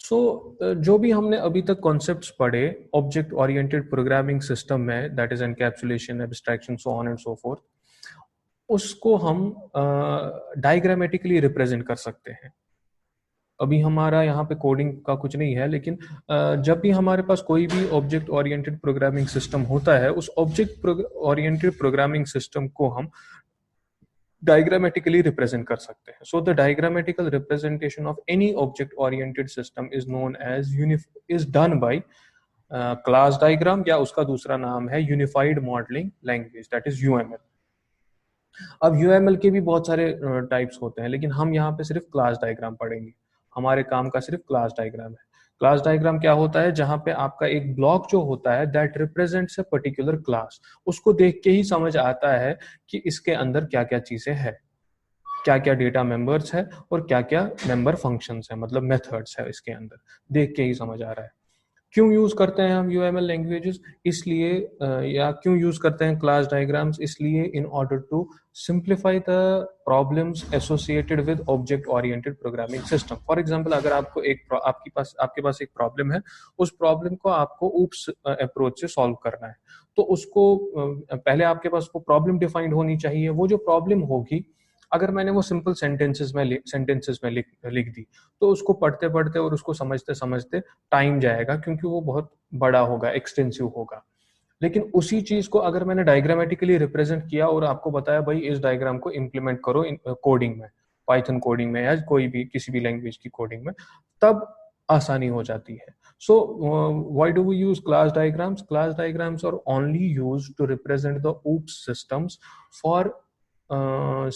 जो भी हमने अभी तक कॉन्सेप्ट्स पढ़े ऑब्जेक्ट ओरिएंटेड प्रोग्रामिंग सिस्टम में, that is encapsulation, abstraction, so on and so fourth, उसको हम डायग्रामेटिकली रिप्रेजेंट कर सकते हैं। अभी हमारा यहाँ पे कोडिंग का कुछ नहीं है, लेकिन जब भी हमारे पास कोई भी ऑब्जेक्ट ओरिएंटेड प्रोग्रामिंग सिस्टम होता है, उस ऑब्जेक्ट ओरिएंटेड प्रोग्रामिंग सिस्टम को हम diagrammatically represent कर सकते हैं. So the diagrammatical representation of any object oriented system is known as is done by class diagram, या उसका दूसरा नाम है unified modelling language, that is UML. अब यूएमएल के भी बहुत सारे टाइप्स होते हैं, लेकिन हम यहाँ पे सिर्फ क्लास डायग्राम पढ़ेंगे. हमारे काम का सिर्फ क्लास डायग्राम है. क्लास डायग्राम क्या होता है? जहां पे आपका एक ब्लॉक जो होता है that represents a particular class. उसको देख के ही समझ आता है कि इसके अंदर क्या क्या चीजें हैं, क्या क्या डेटा मेंबर्स है और क्या क्या मेंबर फंक्शंस है, मतलब मेथड्स है इसके अंदर. देख के ही समझ आ रहा है. क्यों यूज करते हैं हम यूएमएल लैंग्वेजेस? इसलिए या क्यों यूज करते हैं क्लास डायग्राम्स? इसलिए in order to simplify the problems associated with object oriented programming system. For example, अगर आपको आपके पास एक प्रॉब्लम है, उस प्रॉब्लम को आपको ऊप्स अप्रोच से सॉल्व करना है, तो उसको पहले आपके पास वो प्रॉब्लम डिफाइंड होनी चाहिए. वो जो प्रॉब्लम होगी, अगर मैंने वो सिंपल सेंटेंसेस में लिख दी, तो उसको पढ़ते पढ़ते और उसको समझते समझते टाइम जाएगा, क्योंकि वो बहुत बड़ा होगा, एक्सटेंसिव होगा. लेकिन उसी चीज को अगर मैंने डायग्रामेटिकली रिप्रेजेंट किया और आपको बताया भाई इस डायग्राम को इम्प्लीमेंट करो कोडिंग में, पाइथन कोडिंग में या कोई भी किसी भी लैंग्वेज की कोडिंग में, तब आसानी हो जाती है. So why do we use class diagrams? Class diagrams are only used to represent the OOPS systems for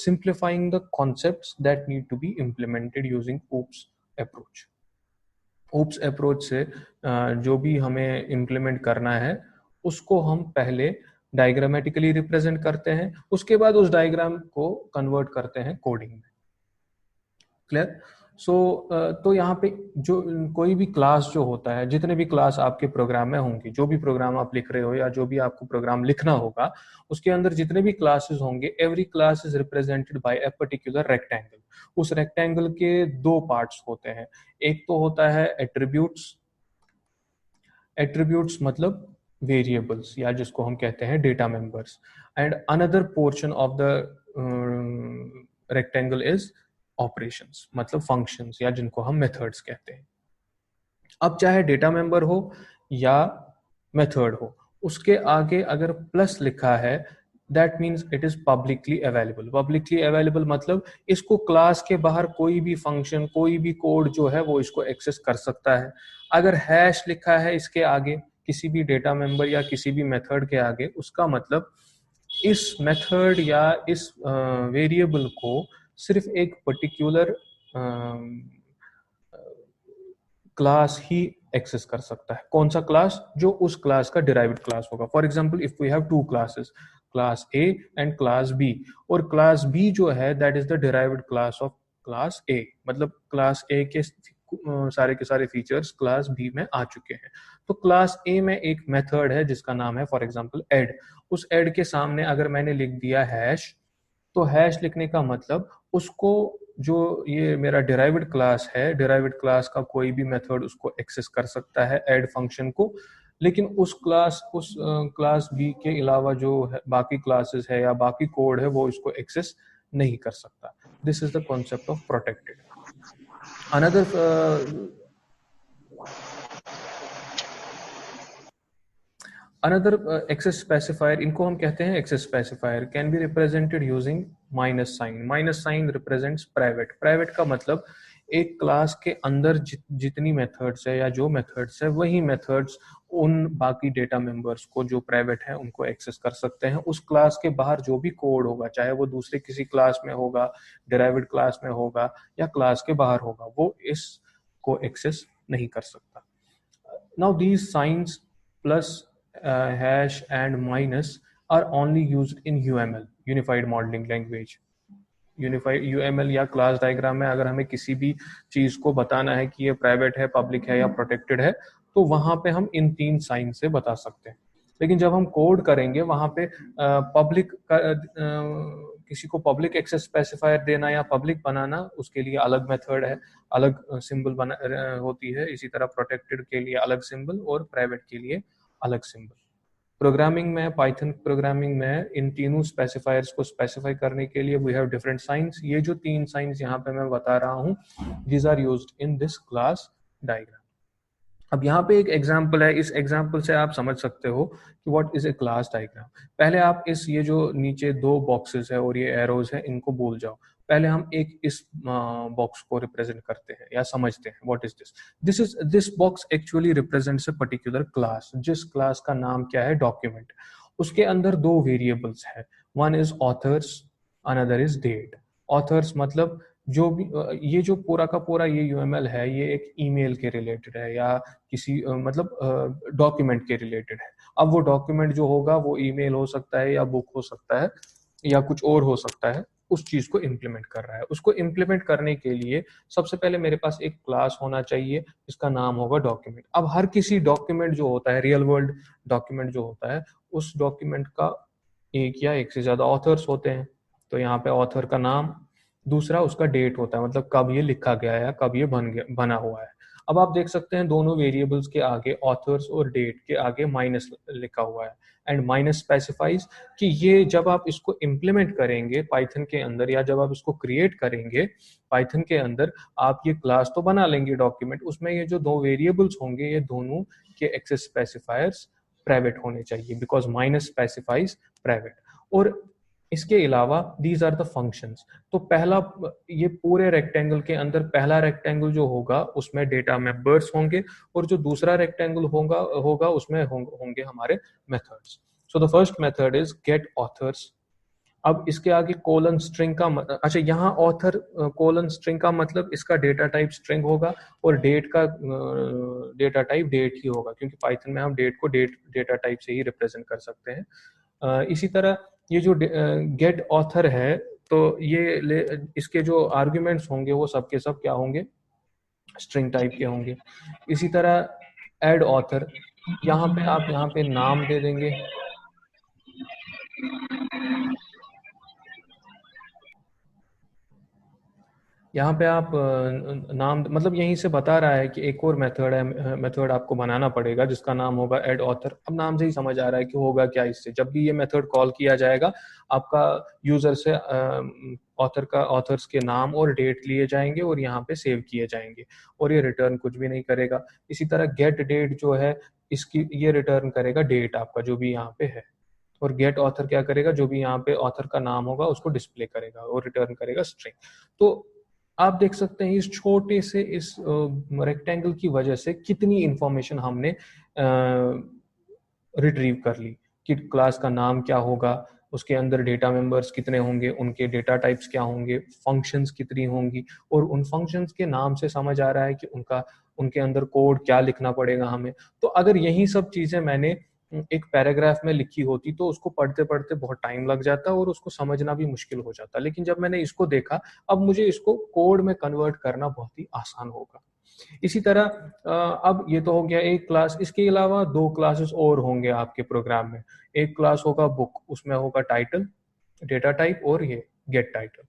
simplifying the concepts that need to be implemented using OOPS approach. OOPS approach से जो भी हमें implement करना है, उसको हम पहले diagrammatically represent करते हैं, उसके बाद उस डायग्राम को कन्वर्ट करते हैं कोडिंग में. क्लियर? तो यहाँ पे जो कोई भी क्लास जो होता है, जितने भी क्लास आपके प्रोग्राम में होंगे, जो भी प्रोग्राम आप लिख रहे हो या जो भी आपको प्रोग्राम लिखना होगा, उसके अंदर जितने भी क्लासेस होंगे, every class is represented by a particular rectangle. उस रेक्टेंगल के दो पार्ट्स होते हैं. एक तो होता है एट्रीब्यूट्स. एट्रीब्यूट्स मतलब वेरिएबल्स, या जिसको हम कहते हैं data members. And another portion of the rectangle is operations, मतलब फंक्शंस, या जिनको हम मेथड्स कहते हैं. अब चाहे डेटा मेंबर हो या मेथड हो, उसके आगे अगर प्लस लिखा है, that means it is publicly available. Publicly available मतलब इसको क्लास के बाहर कोई भी फंक्शन, कोई भी कोड जो है वो इसको एक्सेस कर सकता है. अगर हैश लिखा है इसके आगे, किसी भी डेटा मेंबर या किसी भी मेथड के आगे, उसका मतलब इस मेथड या इस वेरिएबल को सिर्फ एक पर्टिकुलर क्लास ही एक्सेस कर सकता है. कौन सा क्लास? जो उस क्लास का डिराइव्ड क्लास होगा. For example, if we have two classes, class A and class B, और क्लास बी जो है that is the derived class of class A, मतलब क्लास ए के सारे के सारे फीचर्स क्लास बी में आ चुके हैं. तो क्लास ए में एक मेथड है जिसका नाम है फॉर एग्जांपल ऐड. उस ऐड के सामने अगर मैंने लिख दिया हैश, तो हैश लिखने का मतलब उसको, जो ये मेरा डिराइव्ड क्लास है, डिराइव्ड क्लास का कोई भी मेथड उसको एक्सेस कर सकता है ऐड फंक्शन को, लेकिन उस क्लास बी के अलावा जो है बाकी क्लासेस है या बाकी कोड है वो इसको एक्सेस नहीं कर सकता. This is the concept of protected. Another access specifier, इनको हम कहते हैं access specifier, can be represented using minus sign. Minus sign represents private. Private का मतलब एक क्लास के अंदर जितनी मेथड्स है या जो मेथड्स है, वही मेथड्स उन बाकी डेटा मेंबर्स को जो प्राइवेट है उनको एक्सेस कर सकते हैं. उस क्लास के बाहर जो भी कोड होगा, चाहे वो दूसरे किसी क्लास में होगा, डिराइव्ड क्लास में होगा या क्लास के बाहर होगा, वो इसको एक्सेस नहीं कर सकता. Now these signs plus hash and minus are only used in UML, Unified Modeling Language. Unified UML या क्लास डायग्राम में अगर हमें किसी भी चीज को बताना है कि ये प्राइवेट है, पब्लिक है या प्रोटेक्टेड है, तो वहां पे हम इन तीन साइन से बता सकते हैं. लेकिन जब हम कोड करेंगे, वहां पे पब्लिक किसी को पब्लिक एक्सेस स्पेसिफायर देना या पब्लिक बनाना, उसके लिए अलग मेथड है, अलग सिंबल बना होती है। इसी तरह प्रोटेक्टेड के लिए अलग सिंबल और प्राइवेट के लिए अलग सिंबल। प्रोग्रामिंग में, पाइथन प्रोग्रामिंग में इन तीनों स्पेसिफायर्स को स्पेसिफाई करने के लिए वी हैव डिफरेंट साइंस। ये जो 3 साइंस यहाँ पे मैं बता रहा हूँ, these are used in this class diagram. अब यहाँ पे एक एग्जाम्पल है, इस एग्जाम्पल से आप समझ सकते हो कि what is a class diagram. पहले आप ये जो नीचे 2 बॉक्सेस है और ये एरोज है, इनको भूल जाओ। पहले हम एक इस बॉक्स को रिप्रेजेंट करते हैं या समझते हैं। What is this box actually represents a particular class, जिस क्लास का नाम क्या है, डॉक्यूमेंट। उसके अंदर 2 वेरिएबल्स है, one is authors, another is date. Authors मतलब जो भी ये जो पूरा का पूरा ये यूएमएल है, ये एक ईमेल के रिलेटेड है या किसी मतलब डॉक्यूमेंट के रिलेटेड है। अब वो डॉक्यूमेंट जो होगा वो ईमेल हो सकता है या बुक हो सकता है या कुछ और हो सकता है, उस चीज को इम्प्लीमेंट कर रहा है। उसको इम्प्लीमेंट करने के लिए सबसे पहले मेरे पास एक क्लास होना चाहिए, इसका नाम होगा डॉक्यूमेंट। अब हर किसी डॉक्यूमेंट जो होता है, रियल वर्ल्ड डॉक्यूमेंट जो होता है, उस डॉक्यूमेंट का एक या एक से ज्यादा ऑथर्स होते हैं। तो यहाँ पे ऑथर का नाम, दूसरा उसका डेट होता है, मतलब कब ये लिखा गया है या कब ये बना हुआ है। अब आप देख सकते हैं दोनों वेरिएबल्स के आगे, ऑथर्स और डेट के आगे माइनस लिखा हुआ है, एंड माइनस स्पेसिफाइज कि ये जब आप इसको इम्प्लीमेंट करेंगे पाइथन के अंदर या जब आप इसको क्रिएट करेंगे पाइथन के अंदर, आप ये क्लास तो बना लेंगे डॉक्यूमेंट, उसमें ये जो 2 वेरिएबल्स होंगे ये दोनों के एक्सेस स्पेसिफायर्स प्राइवेट होने चाहिए, बिकॉज माइनस स्पेसिफाइज प्राइवेट। और इसके अलावा दीज आर द फंक्शंस। तो पहला, ये पूरे रेक्टेंगल के अंदर पहला रेक्टेंगल जो होगा उसमें डेटा मेंबर्स होंगे, और जो दूसरा रेक्टेंगल होगा होगा उसमें होंगे हमारे methods. So the first method is get authors. अब इसके आगे कोलन स्ट्रिंग का अच्छा, यहाँ ऑथर कोलन स्ट्रिंग का मतलब इसका डेटा टाइप स्ट्रिंग होगा और डेट का डेटा टाइप डेट ही होगा, क्योंकि पाइथन में हम डेट को डेटा टाइप से ही रिप्रेजेंट कर सकते हैं। इसी तरह ये जो गेट ऑथर है, तो इसके जो आर्ग्यूमेंट्स होंगे वो सब के सब क्या होंगे, स्ट्रिंग टाइप के होंगे। इसी तरह ऐड ऑथर, यहाँ पे आप यहाँ पे नाम दे देंगे, यहाँ पे आप नाम, मतलब यहीं से बता रहा है कि एक और मेथड है, मेथड आपको बनाना पड़ेगा जिसका नाम होगा ऐड ऑथर। अब नाम से ही समझ आ रहा है कि होगा क्या इससे। जब भी ये मेथड कॉल किया जाएगा, आपका यूजर से ऑथर्स के नाम और डेट लिए जाएंगे और यहाँ पे सेव किए जाएंगे, और ये रिटर्न कुछ भी नहीं करेगा। इसी तरह गेट डेट जो है, इसकी ये रिटर्न करेगा डेट आपका जो भी यहाँ पे है, और गेट ऑथर क्या करेगा, जो भी यहाँ पे ऑथर का नाम होगा उसको डिस्प्ले करेगा और रिटर्न करेगा स्ट्रिंग। तो आप देख सकते हैं इस छोटे से इस रेक्टेंगल की वजह से कितनी इंफॉर्मेशन हमने रिट्रीव कर ली, कि क्लास का नाम क्या होगा, उसके अंदर डेटा मेंबर्स कितने होंगे, उनके डेटा टाइप्स क्या होंगे, फंक्शंस कितनी होंगी, और उन फंक्शंस के नाम से समझ आ रहा है कि उनके अंदर कोड क्या लिखना पड़ेगा हमें। तो अगर यही सब चीजें मैंने एक पैराग्राफ में लिखी होती तो उसको पढ़ते पढ़ते बहुत टाइम लग जाता और उसको समझना भी मुश्किल हो जाता, लेकिन जब मैंने इसको देखा, अब मुझे इसको कोड में कन्वर्ट करना बहुत ही आसान होगा। इसी तरह अब ये तो हो गया एक क्लास, इसके अलावा 2 क्लासेस और होंगे आपके प्रोग्राम में। एक क्लास होगा बुक, उसमें होगा टाइटल, डेटा टाइप, और ये गेट टाइटल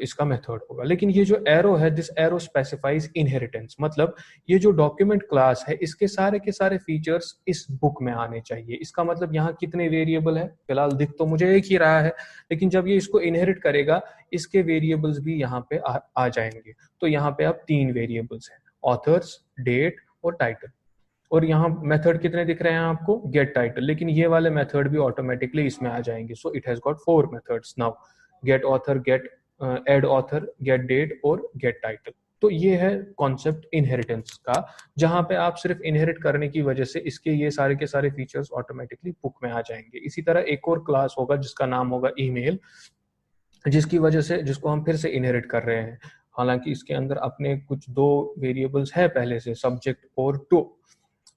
इसका मेथड होगा। लेकिन ये जो एरो है, दिस एरो स्पेसिफाइज इनहेरिटेंस, मतलब ये जो डॉक्यूमेंट क्लास है इसके सारे के सारे फीचर्स इस बुक में आने चाहिए। इसका मतलब यहाँ कितने वेरिएबल है, फिलहाल दिख तो मुझे एक ही रहा है, लेकिन जब ये इसको इनहेरिट करेगा इसके वेरिएबल्स भी यहाँ पे आ जाएंगे। तो यहाँ पे अब 3 वेरिएबल्स हैं, ऑथर्स, डेट और टाइटल। और यहाँ मेथड कितने दिख रहे हैं आपको, गेट टाइटल, लेकिन ये वाले मेथड भी ऑटोमेटिकली इसमें आ जाएंगे। So it has got 4 methods now, get author, get add author, get date और गेट टाइटल। तो ये है कॉन्सेप्ट इनहेरिटेंस का, जहां पे आप सिर्फ इनहेरिट करने की वजह से इसके ये सारे के सारे फीचर्स ऑटोमेटिकली बुक में आ जाएंगे। इसी तरह एक और क्लास होगा जिसका नाम होगा ईमेल, जिसकी वजह से जिसको हम फिर से इनहेरिट कर रहे हैं। हालांकि इसके अंदर अपने कुछ 2 वेरिएबल्स है पहले से, सब्जेक्ट और टू,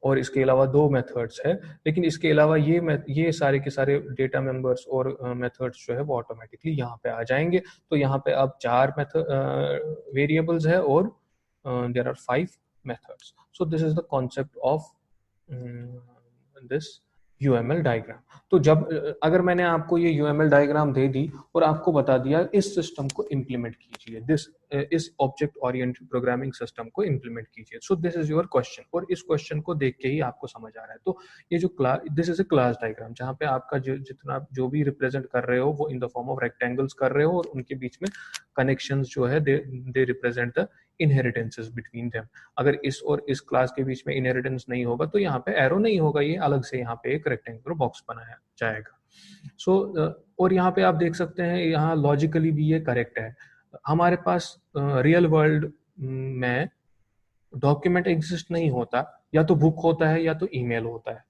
और इसके अलावा 2 मेथड्स है, लेकिन इसके अलावा ये सारे के सारे डेटा मेंबर्स और मेथड्स जो है वो ऑटोमेटिकली यहाँ पे आ जाएंगे। तो यहाँ पे अब 4 मेथड वेरिएबल्स है और there are 5 methods. So this is the concept of this UML diagram. तो जब अगर मैंने आपको ये UML डायग्राम दे दी और आपको बता दिया इस सिस्टम को इम्प्लीमेंट कीजिए, इस ऑब्जेक्ट ओरिएंटेड प्रोग्रामिंग सिस्टम को इम्प्लीमेंट कीजिए, सो दिस इज योर क्वेश्चन, और इस क्वेश्चन को देख के ही आपको समझ आ रहा है। तो ये जो class, this is a class diagram, जहाँ पे आपका जितना जो भी रिप्रेजेंट कर रहे हो वो in the form of rectangles कर रहे हो, और उनके बीच में कनेक्शंस जो है they represent the inheritances between them. अगर इस और इस क्लास के बीच में इनहेरिटेंस नहीं होगा तो यहाँ पे एरो नहीं होगा, ये अलग से यहाँ पे एक रेक्टेंगुलर बॉक्स बनाया जाएगा। सो और यहाँ पे आप देख सकते हैं, यहाँ लॉजिकली भी ये करेक्ट है। हमारे पास रियल वर्ल्ड में डॉक्यूमेंट एग्जिस्ट नहीं होता, या तो बुक होता है या तो ईमेल होता है,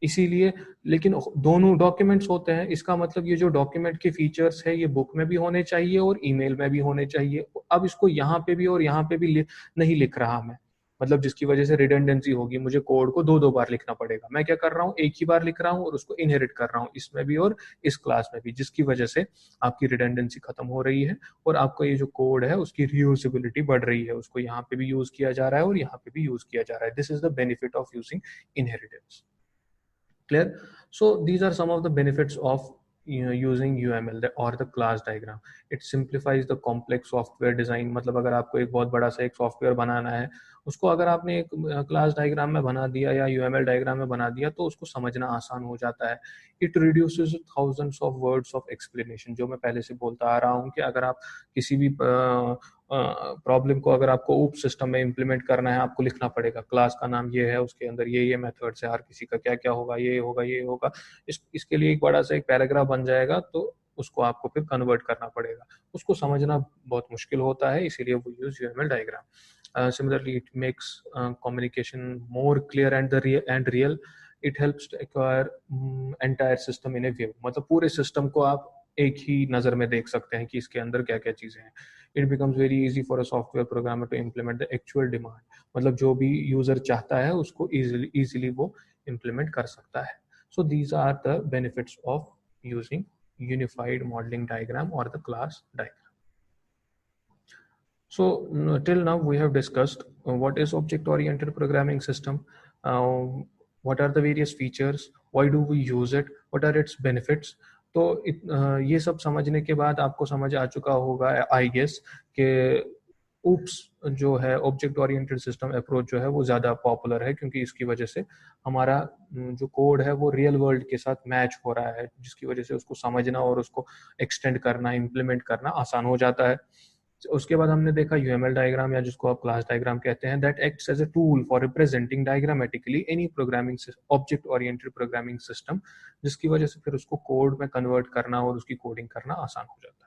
इसीलिए, लेकिन दोनों डॉक्यूमेंट्स होते हैं, इसका मतलब ये जो डॉक्यूमेंट के फीचर्स है ये बुक में भी होने चाहिए और ईमेल में भी होने चाहिए। अब इसको यहाँ पे भी और यहाँ पे भी नहीं लिख रहा मैं, मतलब जिसकी वजह से रिडंडेंसी होगी, मुझे कोड को दो दो बार लिखना पड़ेगा। मैं क्या कर रहा हूँ, एक ही बार लिख रहा हूँ और उसको इनहेरिट कर रहा हूँ इसमें भी और इस क्लास में भी, जिसकी वजह से आपकी रिडंडेंसी खत्म हो रही है और आपका ये जो कोड है उसकी रीयूजेबिलिटी बढ़ रही है, उसको यहाँ पे भी यूज किया जा रहा है और यहाँ पे भी यूज किया जा रहा है। This is the benefit of using inheritance. Clear? So these are some of the benefits of using UML or the class diagram. It simplifies the complex software design. मतलब अगर आपको एक बहुत बड़ा सा एक सॉफ्टवेयर बनाना है, उसको अगर आपने एक क्लास डायग्राम में बना दिया या UML डायग्राम में बना दिया तो उसको समझना आसान हो जाता है। It reduces thousands of words of explanation, जो मैं पहले से बोलता आ रहा हूँ कि अगर आप किसी भी प्रॉब्लम को अगर आपको उप सिस्टम में इम्प्लीमेंट करना है, आपको लिखना पड़ेगा क्लास का नाम ये है, उसके अंदर ये मेथड्स है, हर किसी का क्या क्या होगा, ये होगा ये होगा, इसके लिए एक बड़ा सा एक पैराग्राफ बन जाएगा, तो उसको आपको फिर कन्वर्ट करना पड़ेगा, उसको समझना बहुत मुश्किल होता है, इसीलिए वो use UML diagram. Similarly it makes communication more clear and real. It helps to acquire entire system in a view, मतलब पूरे सिस्टम को आप एक ही नजर में देख सकते हैं कि इसके अंदर क्या क्या चीजें हैं। It becomes very easy for a software programmer to implement the actual demand, मतलब जो भी यूजर चाहता है उसको इजीली वो इम्प्लीमेंट कर सकता है। So these are the benefits of using unified modelling diagram और the class diagram. So till now we have discussed what is object oriented programming system, what are the various features, why do we use it, what are its benefits. तो ये सब समझने के बाद आपको समझ आ चुका होगा आई गेस कि ऊप्स जो है ऑब्जेक्ट ओरिएंटेड सिस्टम अप्रोच जो है वो ज़्यादा पॉपुलर है, क्योंकि इसकी वजह से हमारा जो कोड है वो रियल वर्ल्ड के साथ मैच हो रहा है, जिसकी वजह से उसको समझना और उसको एक्सटेंड करना, इम्प्लीमेंट करना आसान हो जाता है। उसके बाद हमने देखा UML डायग्राम, या जिसको आप क्लास डायग्राम कहते हैं, that acts as a tool for representing diagrammatically any programming object oriented programming system, जिसकी वजह से फिर उसको कोड में कन्वर्ट करना और उसकी कोडिंग करना आसान हो जाता है।